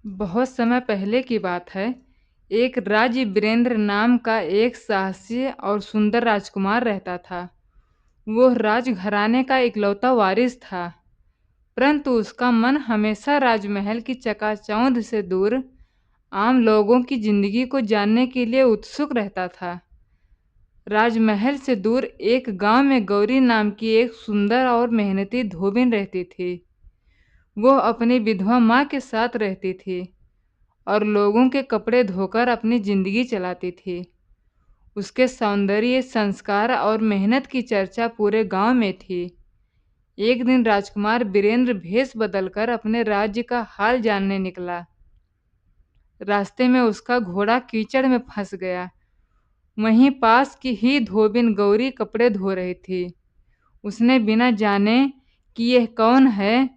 बहुत समय पहले की बात है। एक राज्य वीरेंद्र नाम का एक साहसी और सुंदर राजकुमार रहता था। वो राजघराने का इकलौता वारिस था, परंतु उसका मन हमेशा राजमहल की चकाचौंध से दूर आम लोगों की जिंदगी को जानने के लिए उत्सुक रहता था। राजमहल से दूर एक गांव में गौरी नाम की एक सुंदर और मेहनती धोबिन रहती थी। वो अपनी विधवा माँ के साथ रहती थी और लोगों के कपड़े धोकर अपनी जिंदगी चलाती थी। उसके सौंदर्य, संस्कार और मेहनत की चर्चा पूरे गांव में थी। एक दिन राजकुमार वीरेंद्र भेष बदलकर अपने राज्य का हाल जानने निकला। रास्ते में उसका घोड़ा कीचड़ में फंस गया। वहीं पास की ही धोबिन गौरी कपड़े धो रही थी। उसने बिना जाने कि यह कौन है,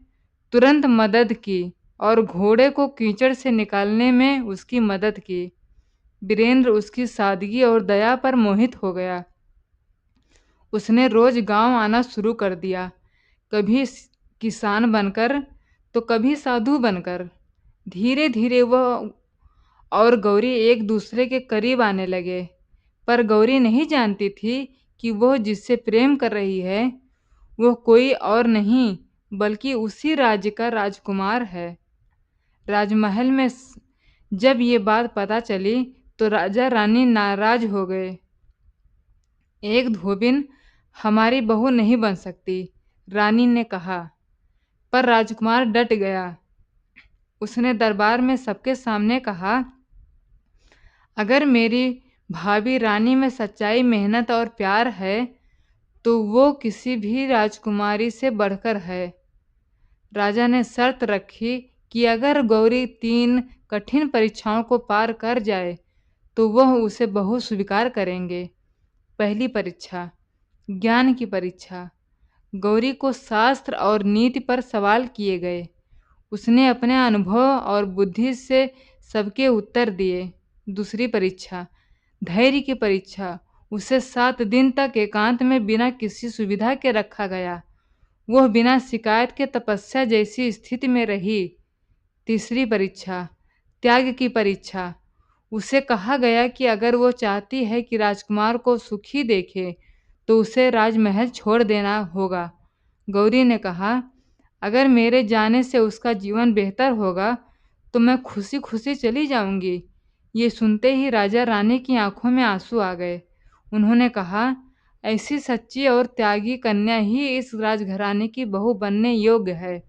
तुरंत मदद की और घोड़े को कीचड़ से निकालने में उसकी मदद की। वीरेंद्र उसकी सादगी और दया पर मोहित हो गया। उसने रोज गांव आना शुरू कर दिया, कभी किसान बनकर तो कभी साधु बनकर। धीरे धीरे वह और गौरी एक दूसरे के करीब आने लगे, पर गौरी नहीं जानती थी कि वह जिससे प्रेम कर रही है वह कोई और नहीं बल्कि उसी राज्य का राजकुमार है। राजमहल में जब ये बात पता चली तो राजा रानी नाराज हो गए। एक धोबिन हमारी बहू नहीं बन सकती, रानी ने कहा। पर राजकुमार डट गया। उसने दरबार में सबके सामने कहा, अगर मेरी भाभी रानी में सच्चाई, मेहनत और प्यार है तो वो किसी भी राजकुमारी से बढ़कर है। राजा ने शर्त रखी कि अगर गौरी 3 कठिन परीक्षाओं को पार कर जाए तो वह उसे बहू स्वीकार करेंगे। पहली परीक्षा, ज्ञान की परीक्षा। गौरी को शास्त्र और नीति पर सवाल किए गए। उसने अपने अनुभव और बुद्धि से सबके उत्तर दिए। दूसरी परीक्षा, धैर्य की परीक्षा। उसे 7 दिन तक एकांत में बिना किसी सुविधा के रखा गया। वह बिना शिकायत के तपस्या जैसी स्थिति में रही। तीसरी परीक्षा, त्याग की परीक्षा। उसे कहा गया कि अगर वो चाहती है कि राजकुमार को सुखी देखे तो उसे राजमहल छोड़ देना होगा। गौरी ने कहा, अगर मेरे जाने से उसका जीवन बेहतर होगा तो मैं खुशी खुशी चली जाऊंगी। ये सुनते ही राजा रानी की आंखों में आंसू आ गए। उन्होंने कहा, ऐसी सच्ची और त्यागी कन्या ही इस राजघराने की बहू बनने योग्य है।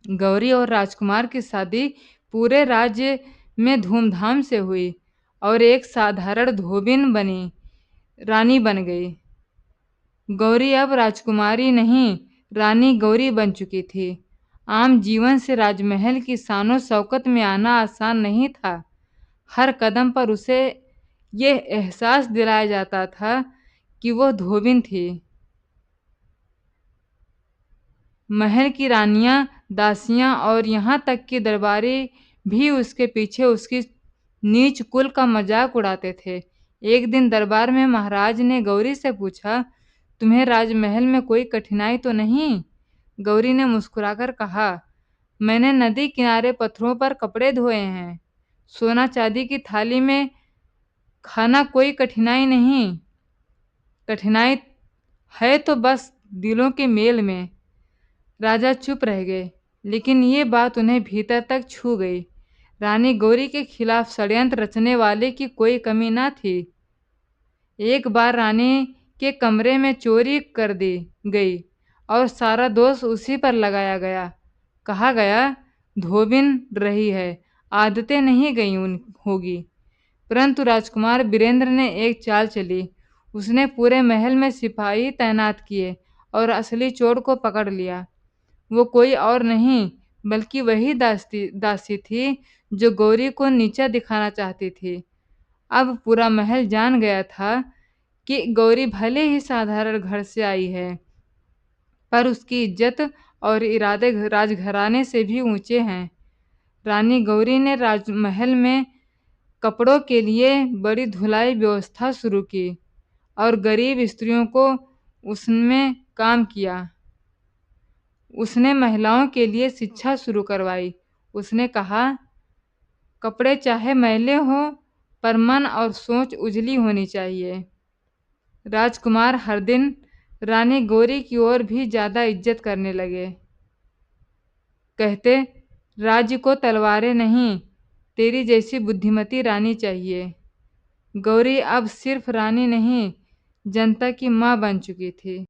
गौरी और राजकुमार की शादी पूरे राज्य में धूमधाम से हुई और एक साधारण धोबिन बनी रानी बन गई। गौरी अब राजकुमारी नहीं, रानी गौरी बन चुकी थी। आम जीवन से राजमहल की शानो शौकत में आना आसान नहीं था। हर कदम पर उसे यह एहसास दिलाया जाता था कि वह धोबिन थी। महल की रानियां, दासियां और यहाँ तक कि दरबारी भी उसके पीछे उसकी नीच कुल का मजाक उड़ाते थे। एक दिन दरबार में महाराज ने गौरी से पूछा, तुम्हें राजमहल में कोई कठिनाई तो नहीं? गौरी ने मुस्कुराकर कहा, मैंने नदी किनारे पत्थरों पर कपड़े धोए हैं। सोना चांदी की थाली में खाना कोई कठिनाई नहीं। कठिनाई है तो बस दिलों के मेल में। राजा चुप रह गए, लेकिन ये बात उन्हें भीतर तक छू गई। रानी गौरी के खिलाफ षड्यंत्र रचने वाले की कोई कमी न थी। एक बार रानी के कमरे में चोरी कर दी गई और सारा दोष उसी पर लगाया गया। कहा गया, धोबिन रही है, आदतें नहीं गई होगी। परंतु राजकुमार वीरेंद्र ने एक चाल चली। उसने पूरे महल में सिपाही तैनात किए और असली चोर को पकड़ लिया। वो कोई और नहीं बल्कि वही दासी थी जो गौरी को नीचा दिखाना चाहती थी। अब पूरा महल जान गया था कि गौरी भले ही साधारण घर से आई है, पर उसकी इज्जत और इरादे राजघराने से भी ऊंचे हैं। रानी गौरी ने राजमहल में कपड़ों के लिए बड़ी धुलाई व्यवस्था शुरू की और गरीब स्त्रियों को उसमें काम किया। उसने महिलाओं के लिए शिक्षा शुरू करवाई। उसने कहा, कपड़े चाहे मैले हों, पर मन और सोच उजली होनी चाहिए। राजकुमार हर दिन रानी गौरी की ओर भी ज्यादा इज्जत करने लगे। कहते, राज्य को तलवारें नहीं, तेरी जैसी बुद्धिमती रानी चाहिए। गौरी अब सिर्फ रानी नहीं, जनता की माँ बन चुकी थी।